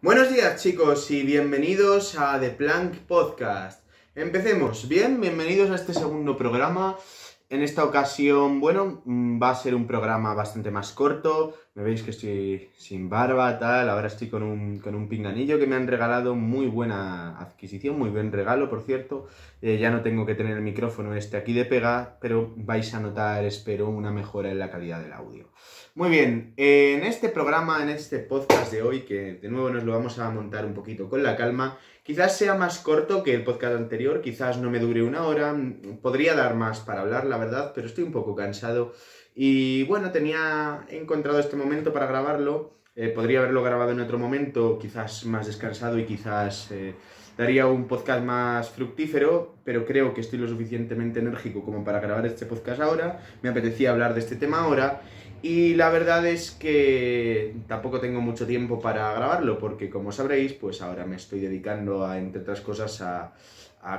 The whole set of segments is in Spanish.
Buenos días chicos y bienvenidos a The Plank Podcast. Empecemos, bien, bienvenidos a este segundo programa. En esta ocasión, va a ser un programa bastante más corto. Me veis que estoy sin barba, tal. Ahora estoy con un pinganillo que me han regalado. Muy buena adquisición, muy buen regalo, por cierto. Ya no tengo que tener el micrófono aquí de pega, pero vais a notar, espero, una mejora en la calidad del audio. Muy bien, en este programa, en este podcast de hoy, que de nuevo nos lo vamos a montar un poquito con la calma, quizás sea más corto que el podcast anterior, quizás no me dure una hora, podría dar más para hablar, la verdad, pero estoy un poco cansado y bueno, he encontrado este momento para grabarlo, podría haberlo grabado en otro momento, quizás más descansado y quizás daría un podcast más fructífero, pero creo que estoy lo suficientemente enérgico como para grabar este podcast ahora, me apetecía hablar de este tema ahora. Y la verdad es que tampoco tengo mucho tiempo para grabarlo porque, como sabréis, pues ahora me estoy dedicando entre otras cosas, a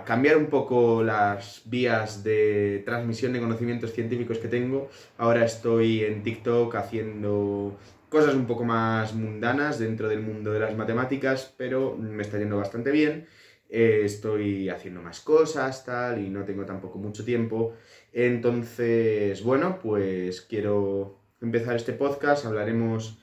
cambiar un poco las vías de transmisión de conocimientos científicos que tengo. Ahora estoy en TikTok haciendo cosas un poco más mundanas dentro del mundo de las matemáticas, pero me está yendo bastante bien. Estoy haciendo más cosas, tal, y no tengo tampoco mucho tiempo. Entonces, bueno, pues quiero empezar este podcast. Hablaremos,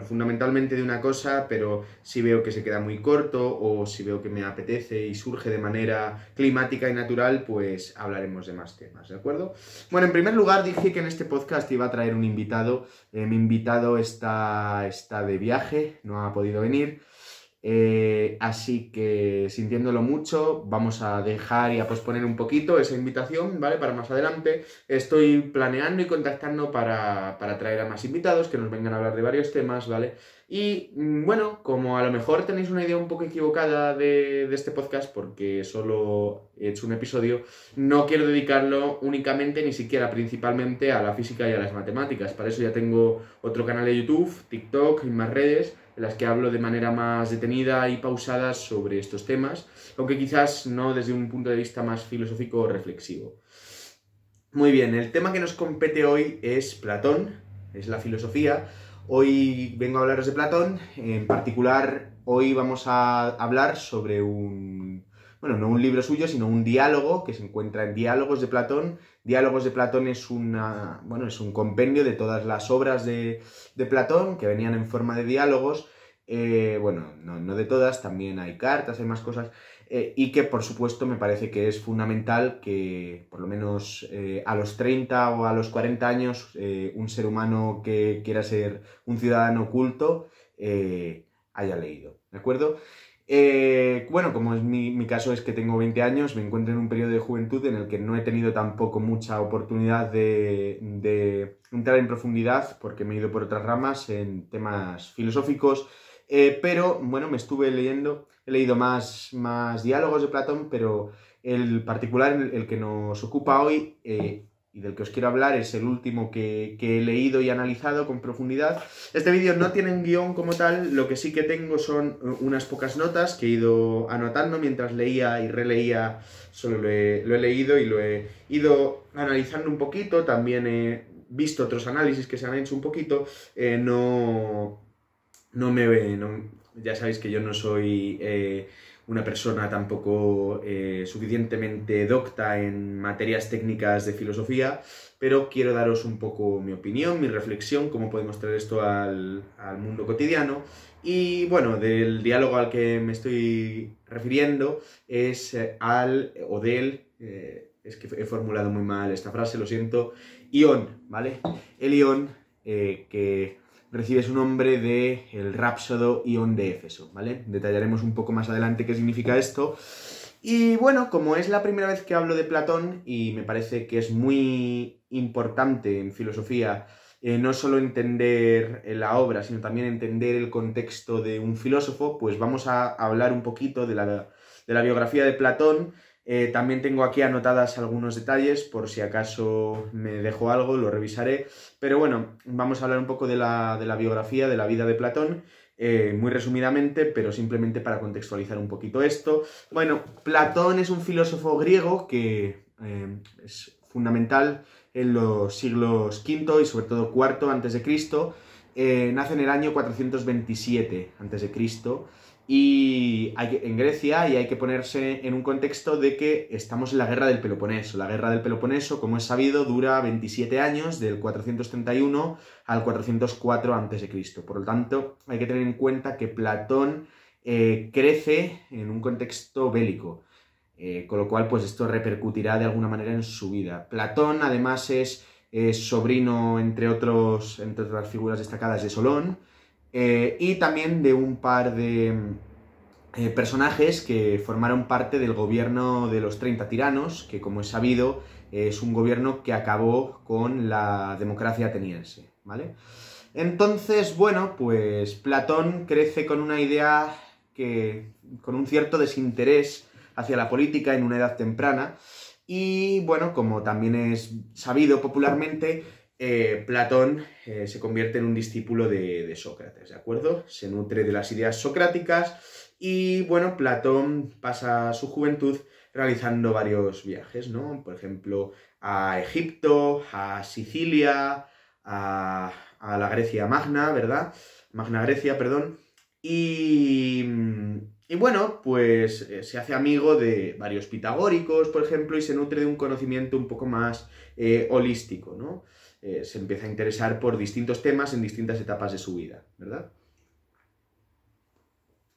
fundamentalmente de una cosa, pero si veo que se queda muy corto o si veo que me apetece y surge de manera climática y natural, pues hablaremos de más temas, ¿de acuerdo? Bueno, en primer lugar dije que en este podcast iba a traer un invitado. Mi invitado está de viaje, no ha podido venir. Así que, sintiéndolo mucho, vamos a dejar y a posponer un poquito esa invitación, ¿vale? Para más adelante. Estoy planeando y contactando para traer a más invitados que nos vengan a hablar de varios temas, ¿vale? Y bueno, como a lo mejor tenéis una idea un poco equivocada de este podcast, porque solo he hecho un episodio, no quiero dedicarlo únicamente, ni siquiera principalmente, a la física y a las matemáticas. Para eso ya tengo otro canal de YouTube, TikTok y más redes, en las que hablo de manera más detenida y pausada sobre estos temas, aunque quizás no desde un punto de vista más filosófico o reflexivo. Muy bien, el tema que nos compete hoy es Platón, es la filosofía. Hoy vengo a hablaros de Platón, en particular hoy vamos a hablar sobre no un libro suyo, sino un diálogo que se encuentra en Diálogos de Platón. Diálogos de Platón es es un compendio de todas las obras de Platón que venían en forma de diálogos. No de todas, también hay cartas, hay más cosas. Y que por supuesto me parece que es fundamental que por lo menos a los 30 o a los 40 años un ser humano que quiera ser un ciudadano culto haya leído, ¿de acuerdo? Como es mi caso es que tengo 20 años, me encuentro en un periodo de juventud en el que no he tenido tampoco mucha oportunidad de entrar en profundidad porque me he ido por otras ramas en temas filosóficos. Pero bueno, he leído más diálogos de Platón, pero el particular, el que nos ocupa hoy y del que os quiero hablar, es el último que he leído y analizado con profundidad. Este vídeo no tiene un guión como tal, lo que sí que tengo son unas pocas notas que he ido anotando mientras leía y releía. Solo lo he leído y lo he ido analizando un poquito, también he visto otros análisis que se han hecho un poquito. Ya sabéis que yo no soy una persona tampoco suficientemente docta en materias técnicas de filosofía, pero quiero daros un poco mi opinión, mi reflexión, cómo podemos traer esto al mundo cotidiano. Y bueno, del diálogo al que me estoy refiriendo es es que he formulado muy mal esta frase, lo siento, Ión, ¿vale? El Ión que recibe su nombre de el Rápsodo Ión de Éfeso, ¿vale? Detallaremos un poco más adelante qué significa esto. Y bueno, como es la primera vez que hablo de Platón, y me parece que es muy importante en filosofía no solo entender la obra, sino también entender el contexto de un filósofo, pues vamos a hablar un poquito de la biografía de Platón. También tengo aquí anotadas algunos detalles, por si acaso me dejo algo, lo revisaré. Pero bueno, vamos a hablar un poco de la biografía, de la vida de Platón, muy resumidamente, pero simplemente para contextualizar un poquito esto. Bueno, Platón es un filósofo griego que es fundamental en los siglos V y sobre todo IV a.C., nace en el año 427 a.C. y en Grecia, y hay que ponerse en un contexto de que estamos en la Guerra del Peloponeso. La Guerra del Peloponeso, como es sabido, dura 27 años, del 431 al 404 a.C. Por lo tanto, hay que tener en cuenta que Platón crece en un contexto bélico, con lo cual pues esto repercutirá de alguna manera en su vida. Platón además es sobrino, entre otras figuras destacadas, de Solón, y también de un par de personajes que formaron parte del gobierno de los 30 tiranos, que, como es sabido, es un gobierno que acabó con la democracia ateniense, ¿vale? Entonces, bueno, pues Platón crece con una idea con un cierto desinterés hacia la política en una edad temprana, y bueno, como también es sabido popularmente, Platón se convierte en un discípulo de Sócrates, ¿de acuerdo? Se nutre de las ideas socráticas y, bueno, Platón pasa su juventud realizando varios viajes, ¿no? Por ejemplo, a Egipto, a Sicilia, a la Grecia Magna, ¿verdad? Magna Grecia, perdón. Y bueno, pues se hace amigo de varios pitagóricos, por ejemplo, y se nutre de un conocimiento un poco más holístico, ¿no? Se empieza a interesar por distintos temas en distintas etapas de su vida, ¿verdad?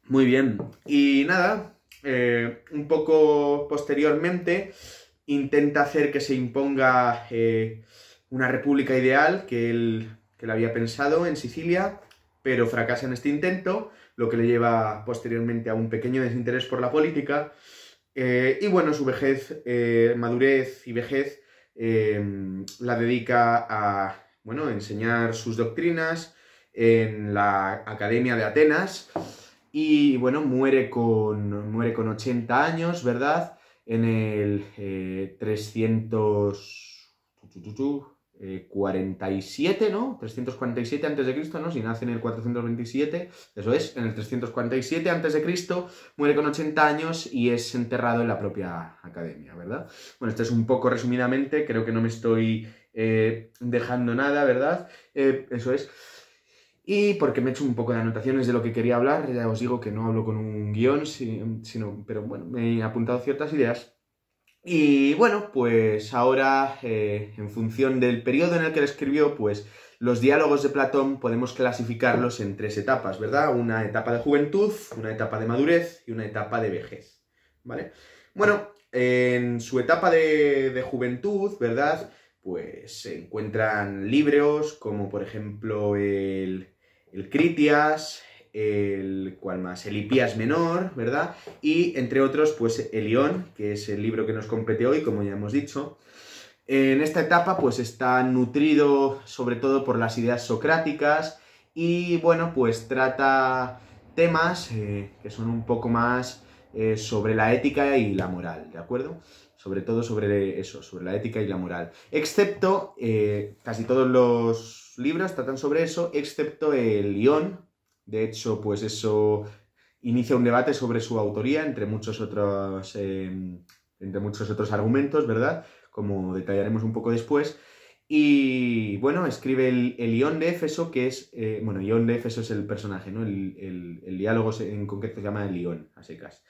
Muy bien. Y nada, un poco posteriormente intenta hacer que se imponga una república ideal que él había pensado en Sicilia, pero fracasa en este intento, lo que le lleva posteriormente a un pequeño desinterés por la política, y bueno, su madurez y vejez la dedica a, bueno, enseñar sus doctrinas en la Academia de Atenas, y bueno, muere con 80 años, ¿verdad? En el 347, ¿no? 347 a.C., ¿no? Si nace en el 427, eso es, en el 347 a.C., muere con 80 años y es enterrado en la propia academia, ¿verdad? Bueno, esto es un poco resumidamente, creo que no me estoy dejando nada, ¿verdad? Eso es. Y porque me he hecho un poco de anotaciones de lo que quería hablar, ya os digo que no hablo con un guión, pero bueno, me he apuntado ciertas ideas. Y bueno, pues ahora, en función del periodo en el que lo escribió, pues los diálogos de Platón podemos clasificarlos en 3 etapas, ¿verdad? Una etapa de juventud, una etapa de madurez y una etapa de vejez, ¿vale? Bueno, en su etapa de juventud, ¿verdad? Pues se encuentran libros como, por ejemplo, el Critias, ¿cuál más? El Hipías Menor, ¿verdad? Y, entre otros, pues el Ión, que es el libro que nos compete hoy, como ya hemos dicho. En esta etapa, pues está nutrido sobre todo por las ideas socráticas y, bueno, pues trata temas que son un poco más sobre la ética y la moral, ¿de acuerdo? Sobre todo sobre eso, sobre la ética y la moral. Excepto, casi todos los libros tratan sobre eso, excepto el Ión. De hecho, pues eso inicia un debate sobre su autoría, entre muchos otros argumentos, ¿verdad? Como detallaremos un poco después. Y bueno, escribe el Ión de Éfeso, que es... bueno, Ión de Éfeso es el personaje, ¿no? El diálogo en concreto se llama el Ión, a secas.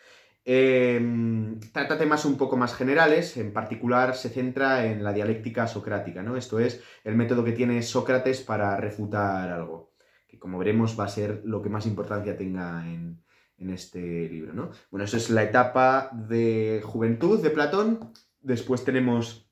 Trata temas un poco más generales, en particular se centra en la dialéctica socrática, ¿no? Esto es, el método que tiene Sócrates para refutar algo, que, como veremos, va a ser lo que más importancia tenga en este libro, ¿no? Bueno, eso es la etapa de juventud de Platón. Después tenemos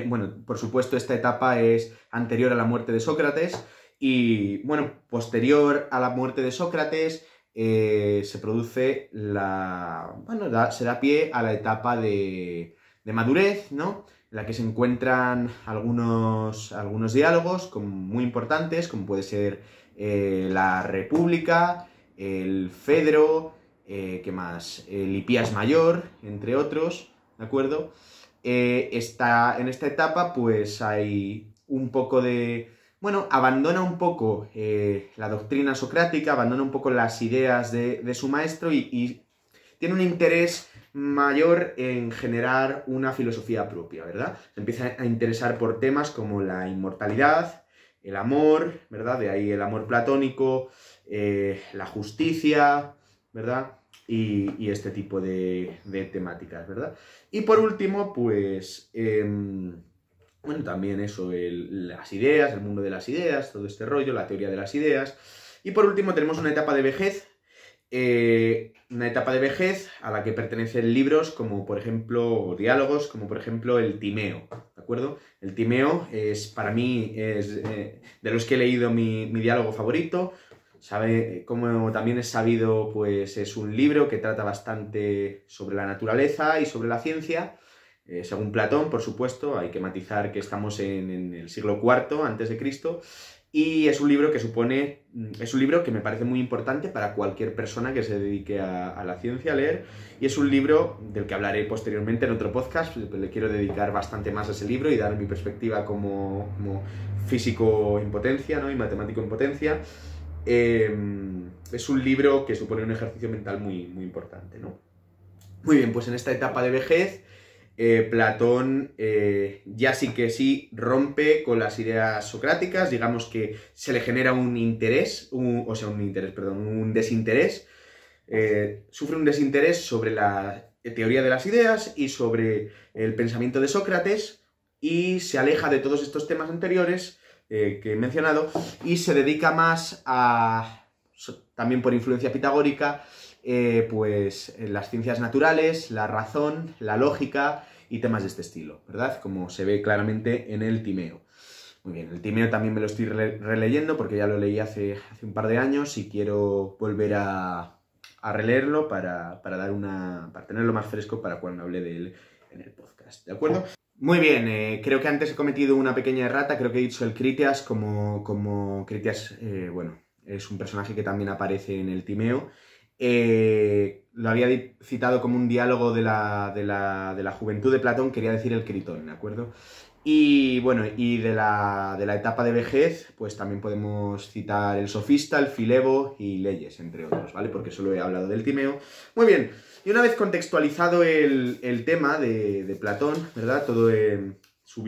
bueno, por supuesto, esta etapa es anterior a la muerte de Sócrates y, bueno, posterior a la muerte de Sócrates se produce se da pie a la etapa de madurez, ¿no? En la que se encuentran algunos diálogos muy importantes, como puede ser la República, el Fedro, ¿qué más? El Hipías Mayor, entre otros, ¿de acuerdo? En esta etapa pues hay un poco de... Bueno, abandona un poco la doctrina socrática, abandona un poco las ideas de su maestro y tiene un interés mayor en generar una filosofía propia, ¿verdad? Se empieza a interesar por temas como la inmortalidad, el amor, ¿verdad? De ahí el amor platónico, la justicia, ¿verdad? Y este tipo de temáticas, ¿verdad? Y por último, pues, bueno, también eso, las ideas, el mundo de las ideas, todo este rollo, la teoría de las ideas. Y por último tenemos una etapa de vejez, a la que pertenecen libros como por ejemplo, o diálogos como por ejemplo el Timeo, ¿de acuerdo? El Timeo es, para mí, de los que he leído mi diálogo favorito. Sabe, como también es sabido, pues es un libro que trata bastante sobre la naturaleza y sobre la ciencia, según Platón, por supuesto. Hay que matizar que estamos en el siglo IV antes de Cristo, y es un libro que me parece muy importante para cualquier persona que se dedique a la ciencia, a leer, y es un libro del que hablaré posteriormente en otro podcast. Le quiero dedicar bastante más a ese libro y dar mi perspectiva como físico en potencia, ¿no? Y matemático en potencia. Es un libro que supone un ejercicio mental muy, muy importante, ¿no? Muy bien, pues en esta etapa de vejez, Platón ya sí que sí rompe con las ideas socráticas. Digamos que se le genera un desinterés. Sufre un desinterés sobre la teoría de las ideas y sobre el pensamiento de Sócrates, y se aleja de todos estos temas anteriores que he mencionado, y se dedica más a, también por influencia pitagórica, pues las ciencias naturales, la razón, la lógica y temas de este estilo, ¿verdad? Como se ve claramente en el Timeo. Muy bien, el Timeo también me lo estoy releyendo porque ya lo leí hace un par de años y quiero volver a releerlo para tenerlo más fresco para cuando hable de él en el podcast, ¿de acuerdo? Muy bien, creo que antes he cometido una pequeña errata. Creo que he dicho el Critias como Critias, bueno, es un personaje que también aparece en el Timeo. Lo había citado como un diálogo de la juventud de Platón, quería decir el Critón, ¿de acuerdo? Y bueno, y de la etapa de vejez, pues también podemos citar el Sofista, el Filebo y Leyes, entre otros, ¿vale? Porque solo he hablado del Timeo. Muy bien, y una vez contextualizado el tema de Platón, ¿verdad? Todo su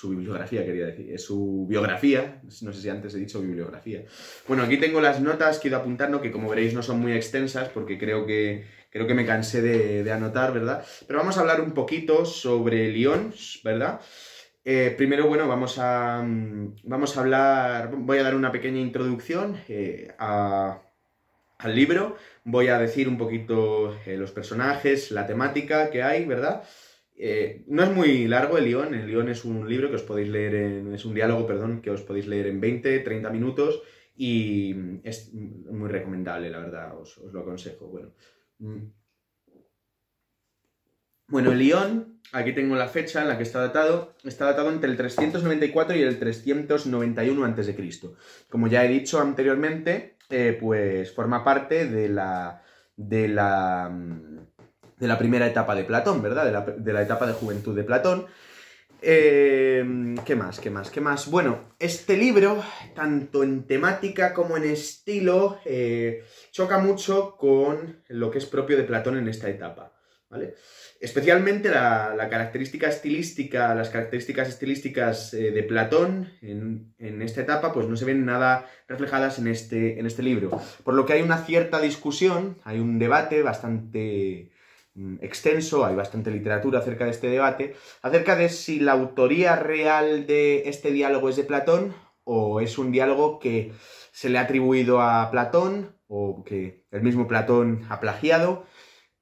bibliografía, quería decir, su biografía, no sé si antes he dicho bibliografía. Bueno, aquí tengo las notas que he ido apuntando, que como veréis no son muy extensas, porque creo que me cansé de anotar, ¿verdad? Pero vamos a hablar un poquito sobre Lión, ¿verdad? Primero, bueno, vamos a hablar, voy a dar una pequeña introducción al libro. Voy a decir un poquito los personajes, la temática que hay, ¿verdad? No es muy largo el Lión es un libro que os podéis leer es un diálogo, perdón, que os podéis leer en 20, 30 minutos, y es muy recomendable, la verdad, os lo aconsejo. Bueno, el Lión, aquí tengo la fecha en la que está datado entre el 394 y el 391 a.C. Como ya he dicho anteriormente, pues forma parte de la primera etapa de Platón, ¿verdad? De la etapa de juventud de Platón. ¿Qué más? Bueno, este libro, tanto en temática como en estilo, choca mucho con lo que es propio de Platón en esta etapa, ¿vale? Especialmente las características estilísticas de Platón en esta etapa, pues no se ven nada reflejadas en este libro. Por lo que hay una cierta discusión, hay un debate bastante extenso, hay bastante literatura acerca de este debate, acerca de si la autoría real de este diálogo es de Platón o es un diálogo que se le ha atribuido a Platón o que el mismo Platón ha plagiado.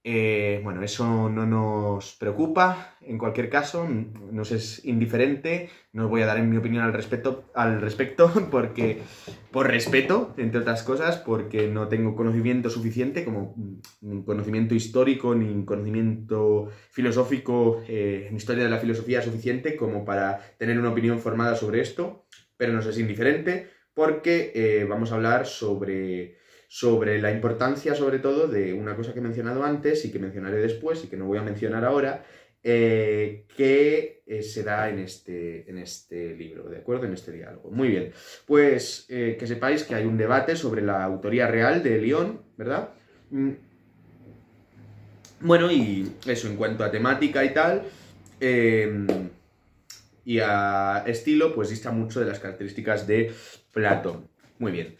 Bueno, eso no nos preocupa, en cualquier caso, nos es indiferente. No os voy a dar mi opinión al respecto porque, por respeto, entre otras cosas, porque no tengo conocimiento suficiente, como ni conocimiento histórico, ni conocimiento filosófico, en historia de la filosofía suficiente como para tener una opinión formada sobre esto, pero nos es indiferente porque vamos a hablar sobre la importancia, sobre todo, de una cosa que he mencionado antes y que mencionaré después y que no voy a mencionar ahora, que se da en este libro, ¿de acuerdo? En este diálogo. Muy bien, pues que sepáis que hay un debate sobre la autoría real de Lión, ¿verdad? Bueno, y eso, en cuanto a temática y tal, y a estilo, pues dista mucho de las características de Platón. Muy bien.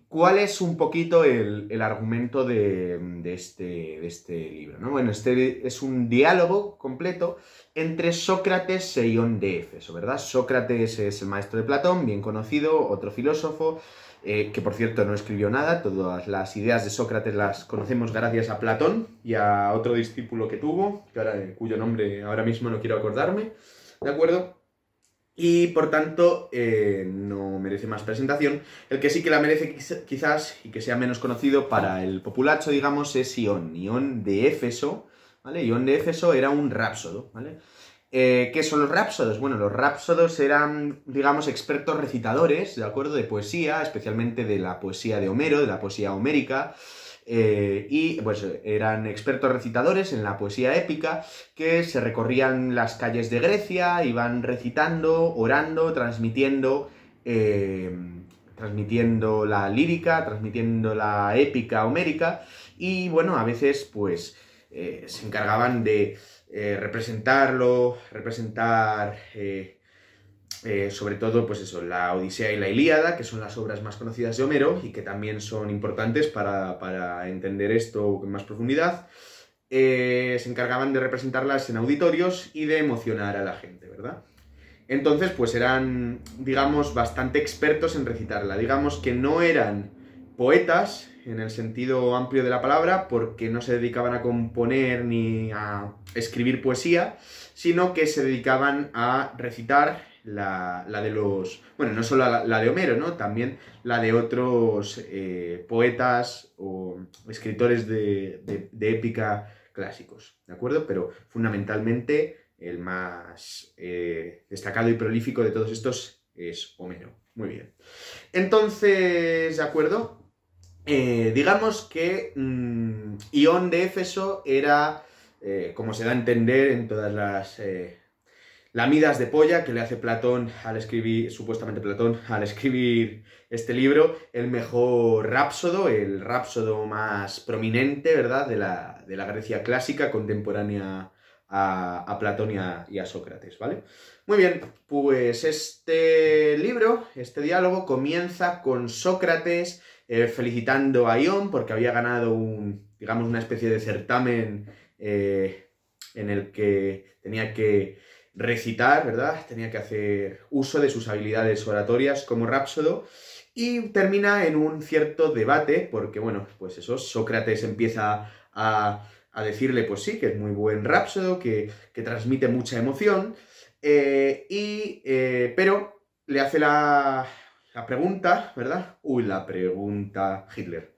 ¿Cuál es un poquito el argumento de este libro, ¿no? Bueno, este es un diálogo completo entre Sócrates e Ión de Éfeso, ¿verdad? Sócrates es el maestro de Platón, bien conocido, otro filósofo, que por cierto no escribió nada, todas las ideas de Sócrates las conocemos gracias a Platón y a otro discípulo que tuvo, cuyo nombre ahora mismo no quiero acordarme, ¿de acuerdo? Y por tanto no merece más presentación. El que sí que la merece quizás y que sea menos conocido para el populacho, digamos, es Ión. Ión de Éfeso, ¿vale? Ión de Éfeso era un rápsodo, ¿vale? ¿Qué son los rápsodos? Bueno, los rápsodos eran, digamos, expertos recitadores, ¿de acuerdo? De poesía, especialmente de la poesía de Homero, de la poesía homérica. Y pues eran expertos recitadores en la poesía épica que se recorrían las calles de Grecia, iban recitando, orando, transmitiendo la lírica, transmitiendo la épica homérica y bueno, a veces pues se encargaban de representar sobre todo, pues eso, la Odisea y la Ilíada, que son las obras más conocidas de Homero y que también son importantes para entender esto con más profundidad. Se encargaban de representarlas en auditorios y de emocionar a la gente, ¿verdad? Entonces, pues eran, digamos, bastante expertos en recitarla. Digamos que no eran poetas, en el sentido amplio de la palabra, porque no se dedicaban a componer ni a escribir poesía, sino que se dedicaban a recitar la de los... Bueno, no solo la de Homero, ¿no? También la de otros poetas o escritores de épica clásicos, ¿de acuerdo? Pero fundamentalmente el más destacado y prolífico de todos estos es Homero. Muy bien. Entonces, ¿de acuerdo? Digamos que Ión de Éfeso era, como se da a entender en todas las lamidas de polla que le hace Platón al escribir, supuestamente Platón, al escribir este libro, el mejor rápsodo, el rápsodo más prominente, ¿verdad?, de la Grecia clásica contemporánea a Platón y a Sócrates, ¿vale? Muy bien, pues este libro, este diálogo, comienza con Sócrates felicitando a Ión porque había ganado digamos, una especie de certamen en el que tenía que recitar, ¿verdad? Tenía que hacer uso de sus habilidades oratorias como rápsodo y termina en un cierto debate porque, bueno, pues eso, Sócrates empieza a decirle, pues sí, que es muy buen rápsodo, que transmite mucha emoción, pero le hace la pregunta, ¿verdad? Uy, la pregunta Hitler.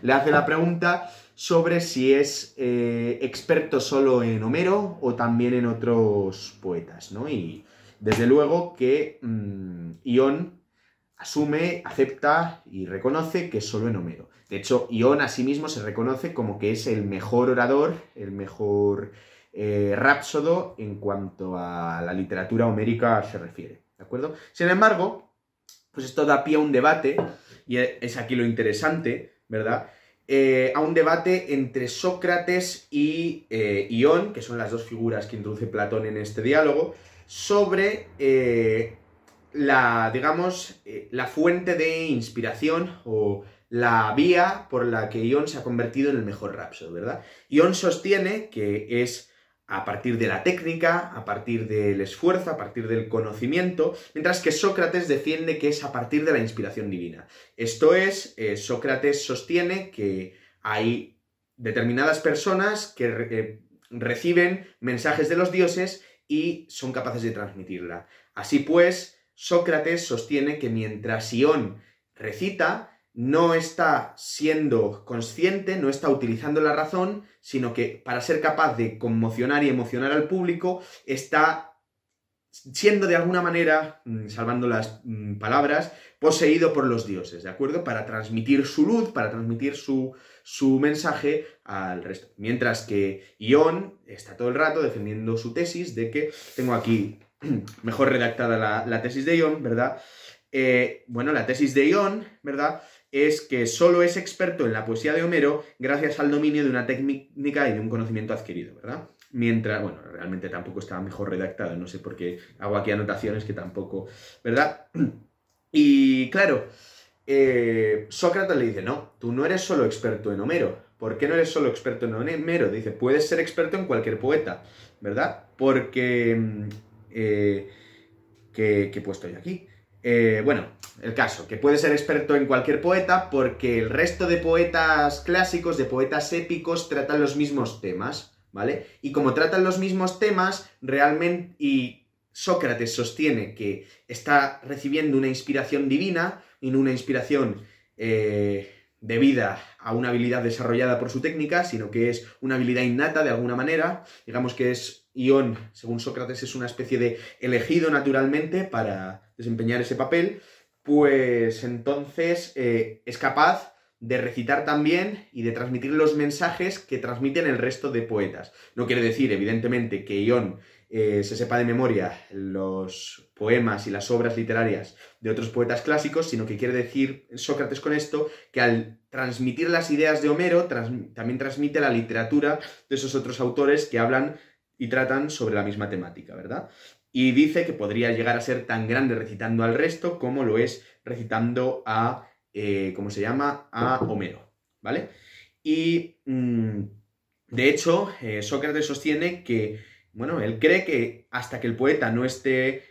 Le hace la pregunta sobre si es experto solo en Homero o también en otros poetas, ¿no? Y desde luego que Ión asume, acepta y reconoce que es solo en Homero. De hecho, Ión a sí mismo se reconoce como que es el mejor orador, el mejor rápsodo en cuanto a la literatura homérica se refiere, ¿de acuerdo? Sin embargo, pues esto da pie a un debate, y es aquí lo interesante, ¿verdad? A un debate entre Sócrates y Ión, que son las dos figuras que introduce Platón en este diálogo, sobre digamos, la fuente de inspiración o la vía por la que Ión se ha convertido en el mejor rápsodo, ¿verdad? Ión sostiene que es a partir de la técnica, a partir del esfuerzo, a partir del conocimiento, mientras que Sócrates defiende que es a partir de la inspiración divina. Esto es, Sócrates sostiene que hay determinadas personas que reciben mensajes de los dioses y son capaces de transmitirla. Así pues, Sócrates sostiene que mientras Ión recita, no está siendo consciente, no está utilizando la razón, sino que para ser capaz de conmocionar y emocionar al público, está siendo de alguna manera, salvando las palabras, poseído por los dioses, ¿de acuerdo? Para transmitir su luz, para transmitir su mensaje al resto. Mientras que Ión está todo el rato defendiendo su tesis de que, tengo aquí mejor redactada la tesis de Ión, ¿verdad? Bueno, la tesis de Ión, ¿verdad?, es que solo es experto en la poesía de Homero gracias al dominio de una técnica y de un conocimiento adquirido, ¿verdad? mientras, bueno, realmente tampoco estaba mejor redactado, no sé por qué hago aquí anotaciones que tampoco, ¿verdad? Y claro, Sócrates le dice, no, tú no eres solo experto en Homero. ¿Por qué no eres solo experto en Homero? Dice, puedes ser experto en cualquier poeta, ¿verdad? Porque... ¿qué he puesto yo aquí? Bueno, el caso, que puede ser experto en cualquier poeta porque el resto de poetas clásicos, de poetas épicos, tratan los mismos temas, ¿vale? Y como tratan los mismos temas, realmente, y Sócrates sostiene que está recibiendo una inspiración divina y no una inspiración debida a una habilidad desarrollada por su técnica, sino que es una habilidad innata de alguna manera. Digamos que Ión, según Sócrates, es una especie de elegido naturalmente para desempeñar ese papel, pues entonces es capaz de recitar también y de transmitir los mensajes que transmiten el resto de poetas. No quiere decir, evidentemente, que Ión se sepa de memoria los poemas y las obras literarias de otros poetas clásicos, sino que quiere decir Sócrates con esto que al transmitir las ideas de Homero también transmite la literatura de esos otros autores que hablan y tratan sobre la misma temática, ¿verdad? Y dice que podría llegar a ser tan grande recitando al resto como lo es recitando a, ¿cómo se llama? A Homero, ¿vale? Y, de hecho, Sócrates sostiene que, bueno, él cree que hasta que el poeta no esté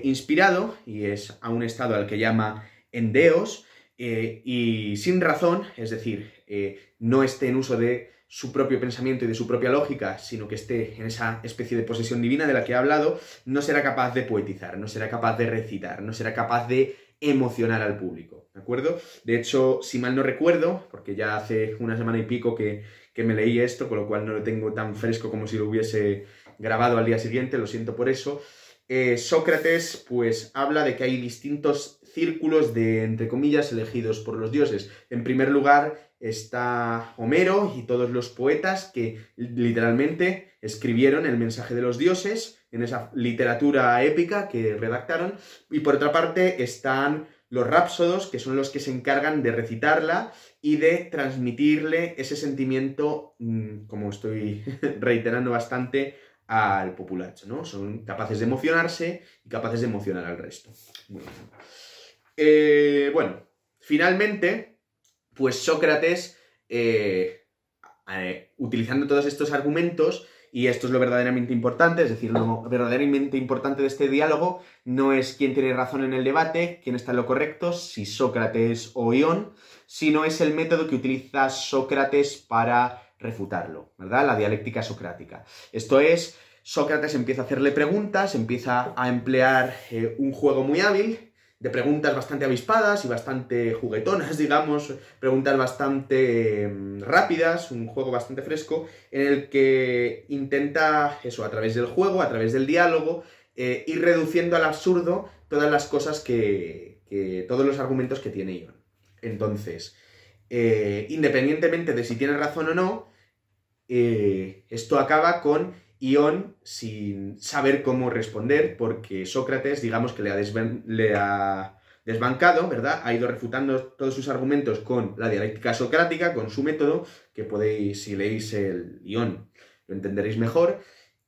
inspirado, y es a un estado al que llama endeos, y sin razón, es decir, no esté en uso de su propio pensamiento y de su propia lógica, sino que esté en esa especie de posesión divina de la que he hablado, no será capaz de poetizar, no será capaz de recitar, no será capaz de emocionar al público, ¿de acuerdo? De hecho, si mal no recuerdo, porque ya hace una semana y pico que me leí esto, con lo cual no lo tengo tan fresco como si lo hubiese grabado al día siguiente, lo siento por eso, Sócrates pues habla de que hay distintos círculos de, entre comillas, elegidos por los dioses. En primer lugar está Homero y todos los poetas que literalmente escribieron el mensaje de los dioses en esa literatura épica que redactaron. Y por otra parte están los rápsodos, que son los que se encargan de recitarla y de transmitirle ese sentimiento, como estoy reiterando bastante, al populacho, ¿no? Son capaces de emocionarse y capaces de emocionar al resto. Bueno, finalmente, pues Sócrates, utilizando todos estos argumentos, y esto es lo verdaderamente importante, es decir, lo verdaderamente importante de este diálogo no es quién tiene razón en el debate, quién está en lo correcto, si Sócrates o Ión, sino es el método que utiliza Sócrates para refutarlo, ¿verdad? La dialéctica socrática. Esto es, Sócrates empieza a hacerle preguntas, empieza a emplear un juego muy hábil, de preguntas bastante avispadas y bastante juguetonas, digamos, preguntas bastante rápidas, un juego bastante fresco, en el que intenta, eso, a través del juego, a través del diálogo, ir reduciendo al absurdo todas las cosas todos los argumentos que tiene Ión. Entonces, independientemente de si tiene razón o no, esto acaba con Ión sin saber cómo responder, porque Sócrates, digamos que le ha desbancado, ¿verdad? Ha ido refutando todos sus argumentos con la dialéctica socrática, con su método, que podéis, si leéis el Ión, lo entenderéis mejor.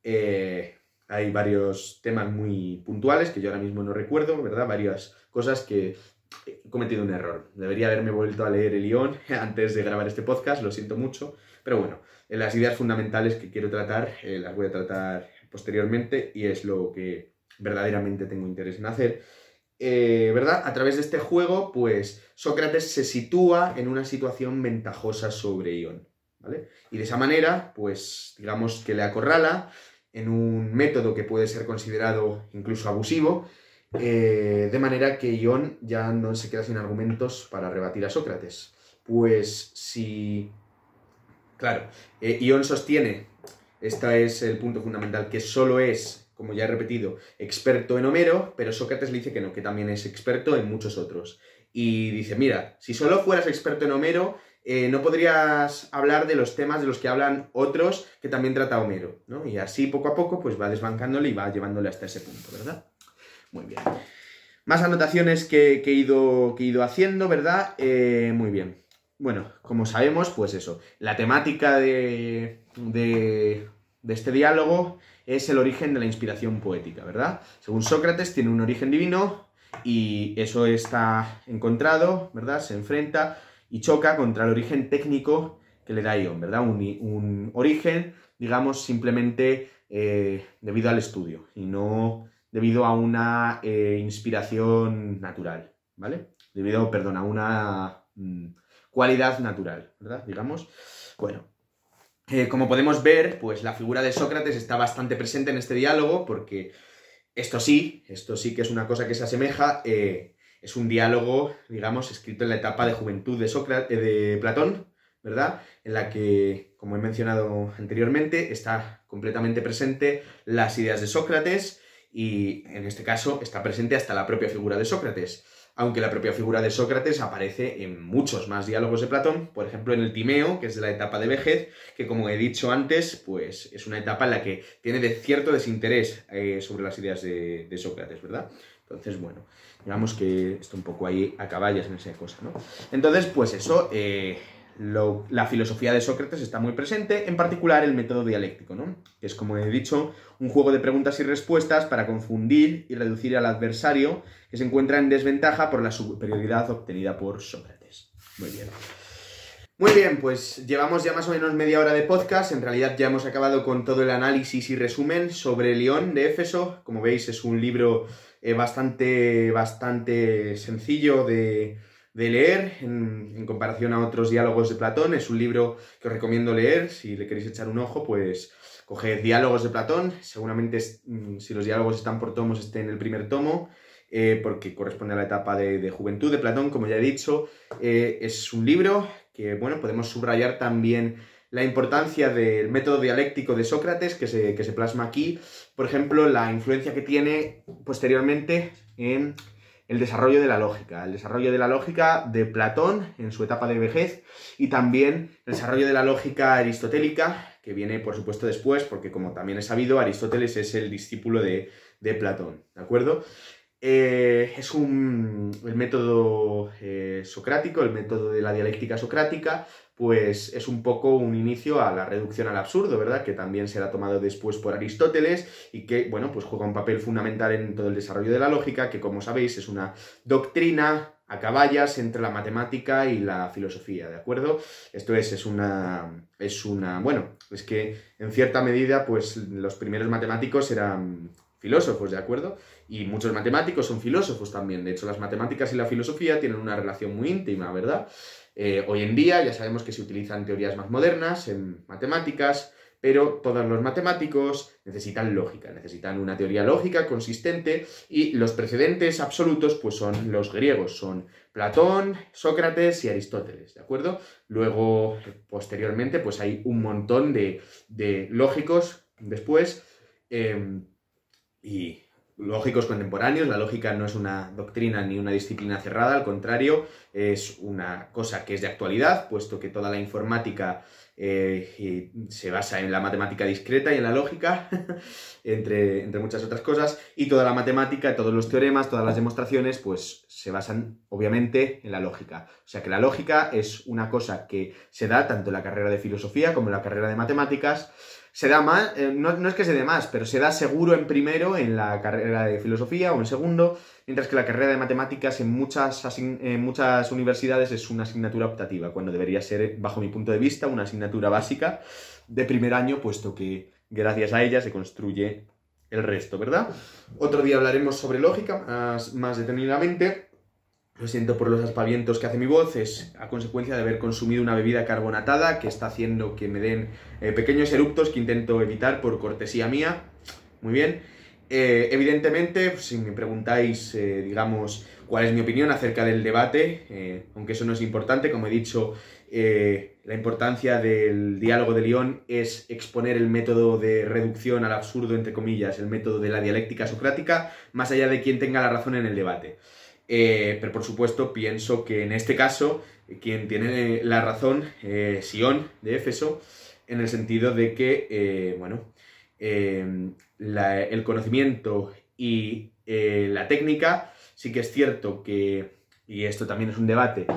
Hay varios temas muy puntuales que yo ahora mismo no recuerdo, ¿verdad? Varias cosas que he cometido un error. Debería haberme vuelto a leer el Ión antes de grabar este podcast, lo siento mucho, pero bueno, las ideas fundamentales que quiero tratar las voy a tratar posteriormente y es lo que verdaderamente tengo interés en hacer. ¿Verdad? A través de este juego, pues Sócrates se sitúa en una situación ventajosa sobre Ión, ¿vale? Y de esa manera, pues digamos que le acorrala en un método que puede ser considerado incluso abusivo, de manera que Ión ya no se queda sin argumentos para rebatir a Sócrates. Pues si... Claro, Ión sostiene, este es el punto fundamental, que solo es, como ya he repetido, experto en Homero, pero Sócrates le dice que no, que también es experto en muchos otros. Y dice, mira, si solo fueras experto en Homero, no podrías hablar de los temas de los que hablan otros que también trata Homero, ¿no? Y así poco a poco pues va desbancándole y va llevándole hasta ese punto, ¿verdad? Muy bien. Más anotaciones que he ido haciendo, ¿verdad? Muy bien. Bueno, como sabemos, pues eso, la temática de de este diálogo es el origen de la inspiración poética, ¿verdad? Según Sócrates, tiene un origen divino y eso está encontrado, ¿verdad? Se enfrenta y choca contra el origen técnico que le da Ion, ¿verdad? Un origen, digamos, simplemente debido al estudio y no debido a una inspiración natural, ¿vale? Debido, perdón, a una cualidad natural, ¿verdad? Digamos, bueno. Como podemos ver, pues la figura de Sócrates está bastante presente en este diálogo porque esto sí que es una cosa que se asemeja, es un diálogo, digamos, escrito en la etapa de juventud de Platón, ¿verdad? En la que, como he mencionado anteriormente, está completamente presente las ideas de Sócrates y, en este caso, está presente hasta la propia figura de Sócrates. Aunque la propia figura de Sócrates aparece en muchos más diálogos de Platón, por ejemplo en el Timeo, que es de la etapa de vejez, que como he dicho antes, pues es una etapa en la que tiene cierto desinterés sobre las ideas de Sócrates, ¿verdad? Entonces, bueno, digamos que está un poco ahí a caballas en esa cosa, ¿no? Entonces, pues eso, la filosofía de Sócrates está muy presente, en particular el método dialéctico, ¿no? Que es, como he dicho, un juego de preguntas y respuestas para confundir y reducir al adversario que se encuentra en desventaja por la superioridad obtenida por Sócrates. Muy bien. Muy bien, pues llevamos ya más o menos media hora de podcast. En realidad ya hemos acabado con todo el análisis y resumen sobre Lión de Éfeso. Como veis, es un libro bastante sencillo de leer en comparación a otros diálogos de Platón. Es un libro que os recomiendo leer. Si le queréis echar un ojo, pues coged Diálogos de Platón. Seguramente, si los diálogos están por tomos, esté en el primer tomo, porque corresponde a la etapa de juventud de Platón, como ya he dicho. Es un libro que, bueno, podemos subrayar también la importancia del método dialéctico de Sócrates, que se plasma aquí. Por ejemplo, la influencia que tiene posteriormente en el desarrollo de la lógica. El desarrollo de la lógica de Platón en su etapa de vejez y también el desarrollo de la lógica aristotélica, que viene, por supuesto, después, porque como también es sabido, Aristóteles es el discípulo de Platón, ¿de acuerdo? El método socrático, el método de la dialéctica socrática, pues es un poco un inicio a la reducción al absurdo, ¿verdad? Que también será tomado después por Aristóteles y que, bueno, pues juega un papel fundamental en todo el desarrollo de la lógica, que, como sabéis, es una doctrina a caballas entre la matemática y la filosofía, ¿de acuerdo? Esto bueno, es que en cierta medida, pues los primeros matemáticos eran filósofos, ¿de acuerdo? Y muchos matemáticos son filósofos también. De hecho, las matemáticas y la filosofía tienen una relación muy íntima, ¿verdad? Hoy en día ya sabemos que se utilizan teorías más modernas en matemáticas, pero todos los matemáticos necesitan lógica, necesitan una teoría lógica consistente y los precedentes absolutos pues son los griegos, son Platón, Sócrates y Aristóteles, ¿de acuerdo? Luego, posteriormente, pues hay un montón de lógicos después y lógicos contemporáneos. La lógica no es una doctrina ni una disciplina cerrada, al contrario, es una cosa que es de actualidad, puesto que toda la informática se basa en la matemática discreta y en la lógica, entre muchas otras cosas, y toda la matemática, todos los teoremas, todas las demostraciones, pues se basan obviamente en la lógica. O sea que la lógica es una cosa que se da tanto en la carrera de filosofía como en la carrera de matemáticas. Se da más, no es que se dé más, pero se da seguro en primero en la carrera de filosofía o en segundo, mientras que la carrera de matemáticas en muchas universidades es una asignatura optativa, cuando debería ser, bajo mi punto de vista, una asignatura básica de primer año, puesto que gracias a ella se construye el resto, ¿verdad? Otro día hablaremos sobre lógica más detenidamente. Lo siento por los aspavientos que hace mi voz, es a consecuencia de haber consumido una bebida carbonatada que está haciendo que me den pequeños eructos que intento evitar por cortesía mía. Muy bien. Evidentemente, si me preguntáis, digamos, cuál es mi opinión acerca del debate, aunque eso no es importante, como he dicho, la importancia del diálogo de Lión es exponer el método de reducción al absurdo, entre comillas, el método de la dialéctica socrática, más allá de quien tenga la razón en el debate. Pero por supuesto pienso que en este caso quien tiene la razón es Ion de Éfeso, en el sentido de que, el conocimiento y la técnica, sí que es cierto que, y esto también es un debate,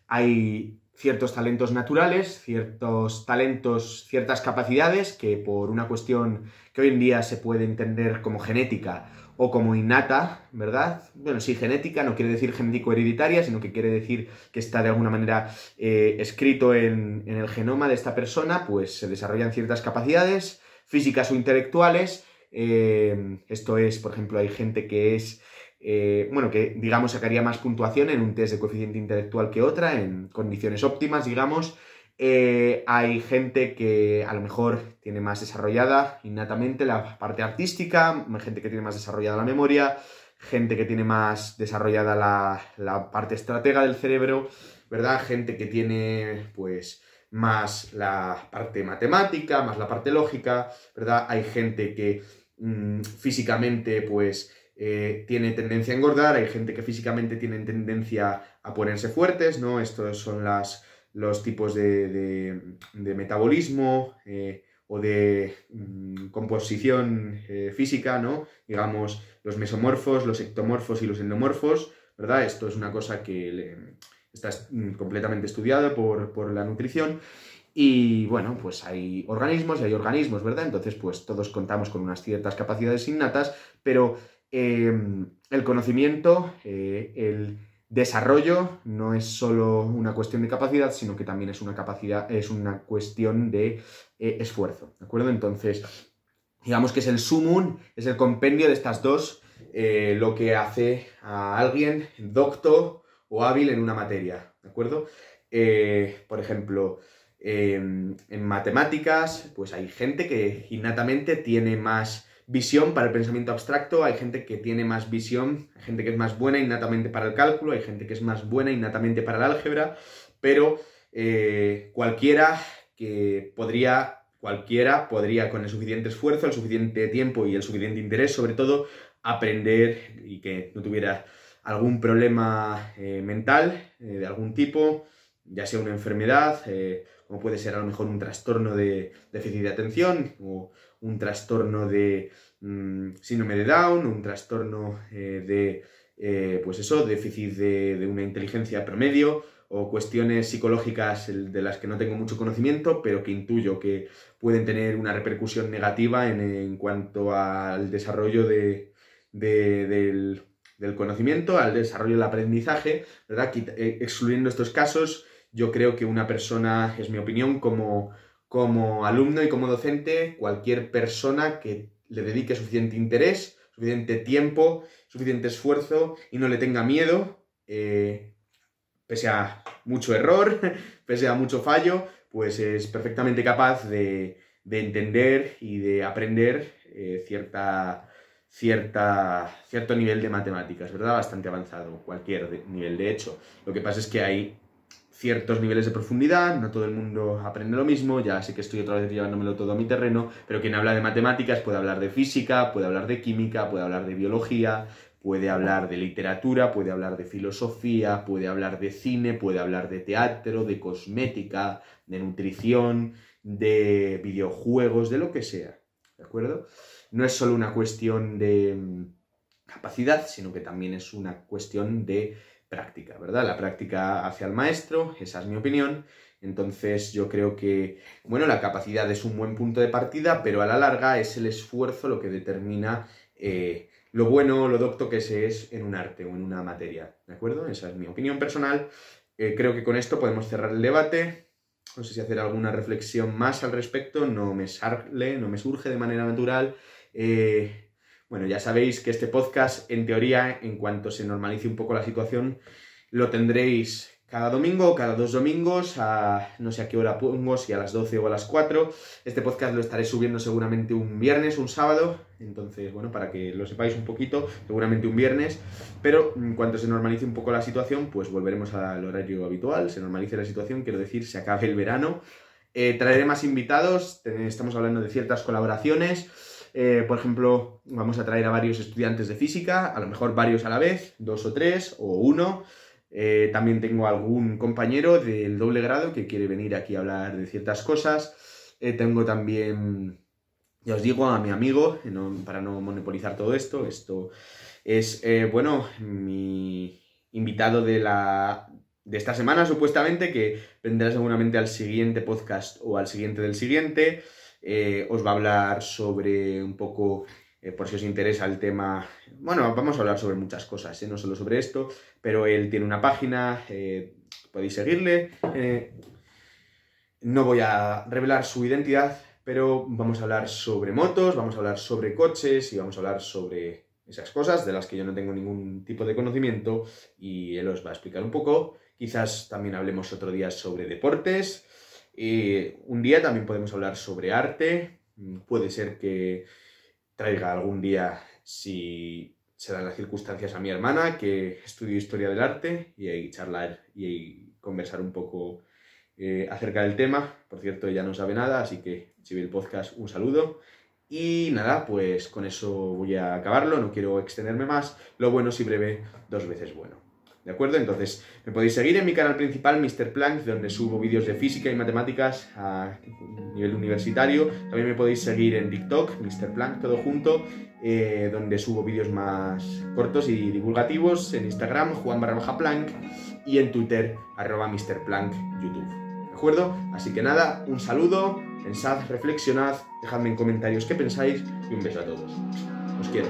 hay ciertos talentos naturales, ciertos talentos, ciertas capacidades que por una cuestión que hoy en día se puede entender como genética o como innata, ¿verdad? Bueno, sí, genética no quiere decir genético-hereditaria, sino que quiere decir que está de alguna manera escrito en el genoma de esta persona, pues se desarrollan ciertas capacidades físicas o intelectuales. Esto es, por ejemplo, hay gente que es que digamos sacaría más puntuación en un test de coeficiente intelectual que otra, en condiciones óptimas, digamos. Hay gente que a lo mejor tiene más desarrollada innatamente la parte artística, gente que tiene más desarrollada la memoria, gente que tiene más desarrollada la parte estratega del cerebro, ¿verdad? Gente que tiene, pues, más la parte matemática, más la parte lógica, ¿verdad? Hay gente que físicamente, pues, tiene tendencia a engordar, hay gente que físicamente tiene tendencia a ponerse fuertes, ¿no? Estos son los tipos de metabolismo o de composición física, ¿no? Digamos, los mesomorfos, los ectomorfos y los endomorfos, ¿verdad? Esto es una cosa que está completamente estudiado por la nutrición. Y bueno, pues hay organismos y hay organismos, ¿verdad? Entonces, pues todos contamos con unas ciertas capacidades innatas, pero el conocimiento, el desarrollo no es solo una cuestión de capacidad, sino que también es una cuestión de esfuerzo, ¿de acuerdo? Entonces, digamos que es el sumum, es el compendio de estas dos, lo que hace a alguien docto o hábil en una materia, ¿de acuerdo? Por ejemplo, en matemáticas, pues hay gente que innatamente tiene más visión para el pensamiento abstracto, hay gente que tiene más visión, hay gente que es más buena innatamente para el cálculo, hay gente que es más buena innatamente para el álgebra, pero cualquiera podría con el suficiente esfuerzo, el suficiente tiempo y el suficiente interés, sobre todo, aprender y que no tuviera algún problema mental de algún tipo, ya sea una enfermedad, como puede ser a lo mejor un trastorno de déficit de atención o un trastorno de síndrome de Down, un trastorno déficit de una inteligencia promedio o cuestiones psicológicas de las que no tengo mucho conocimiento, pero que intuyo que pueden tener una repercusión negativa en cuanto al desarrollo del conocimiento, al desarrollo del aprendizaje, ¿verdad? Excluyendo estos casos, yo creo que una persona, es mi opinión, como alumno y como docente, cualquier persona que le dedique suficiente interés, suficiente tiempo, suficiente esfuerzo y no le tenga miedo, pese a mucho error, pese a mucho fallo, pues es perfectamente capaz de entender y de aprender cierto nivel de matemáticas, ¿verdad? Bastante avanzado, cualquier nivel de hecho. Lo que pasa es que hay ciertos niveles de profundidad, no todo el mundo aprende lo mismo, ya sé que estoy otra vez llevándomelo todo a mi terreno, pero quien habla de matemáticas puede hablar de física, puede hablar de química, puede hablar de biología, puede hablar de literatura, puede hablar de filosofía, puede hablar de cine, puede hablar de teatro, de cosmética, de nutrición, de videojuegos, de lo que sea, ¿de acuerdo? No es solo una cuestión de capacidad, sino que también es una cuestión de práctica, ¿verdad? La práctica hacia el maestro, esa es mi opinión. Entonces yo creo que, bueno, la capacidad es un buen punto de partida, pero a la larga es el esfuerzo lo que determina lo bueno o lo docto que se es en un arte o en una materia, ¿de acuerdo? Esa es mi opinión personal. Creo que con esto podemos cerrar el debate. No sé si hacer alguna reflexión más al respecto, no me surge de manera natural. Bueno, ya sabéis que este podcast, en teoría, en cuanto se normalice un poco la situación, lo tendréis cada domingo o cada 2 domingos, no sé a qué hora pongo, si a las 12 o a las 4. Este podcast lo estaré subiendo seguramente un viernes, un sábado, entonces, bueno, para que lo sepáis un poquito, seguramente un viernes, pero en cuanto se normalice un poco la situación, pues volveremos al horario habitual, se normalice la situación, quiero decir, se acabe el verano. Traeré más invitados, estamos hablando de ciertas colaboraciones. Por ejemplo, vamos a traer a varios estudiantes de física, a lo mejor varios a la vez, 2 o 3 o 1. También tengo algún compañero del doble grado que quiere venir aquí a hablar de ciertas cosas. Tengo también, ya os digo, a mi amigo, para no monopolizar todo esto. Esto es, mi invitado de la de esta semana, supuestamente, que vendrá seguramente al siguiente podcast o al siguiente del siguiente. Os va a hablar sobre un poco, por si os interesa el tema, bueno, vamos a hablar sobre muchas cosas, no solo sobre esto, pero él tiene una página, podéis seguirle. No voy a revelar su identidad, pero vamos a hablar sobre motos, vamos a hablar sobre coches y vamos a hablar sobre esas cosas de las que yo no tengo ningún tipo de conocimiento y él os va a explicar un poco. Quizás también hablemos otro día sobre deportes. Un día también podemos hablar sobre arte. Puede ser que traiga algún día, si se dan las circunstancias, a mi hermana, que estudia historia del arte, y ahí charlar y conversar un poco acerca del tema. Por cierto, ella no sabe nada, así que si ve el podcast, un saludo. Y nada, pues con eso voy a acabarlo, no quiero extenderme más. Lo bueno si breve, 2 veces bueno. ¿De acuerdo? Entonces, me podéis seguir en mi canal principal, Mr. Planck, donde subo vídeos de física y matemáticas a nivel universitario. También me podéis seguir en TikTok, Mr. Planck, todo junto, donde subo vídeos más cortos y divulgativos. En Instagram, Juan_Planck, y en Twitter, @Mr. Planck, YouTube. ¿De acuerdo? Así que nada, un saludo, pensad, reflexionad, dejadme en comentarios qué pensáis y un beso a todos. Os quiero.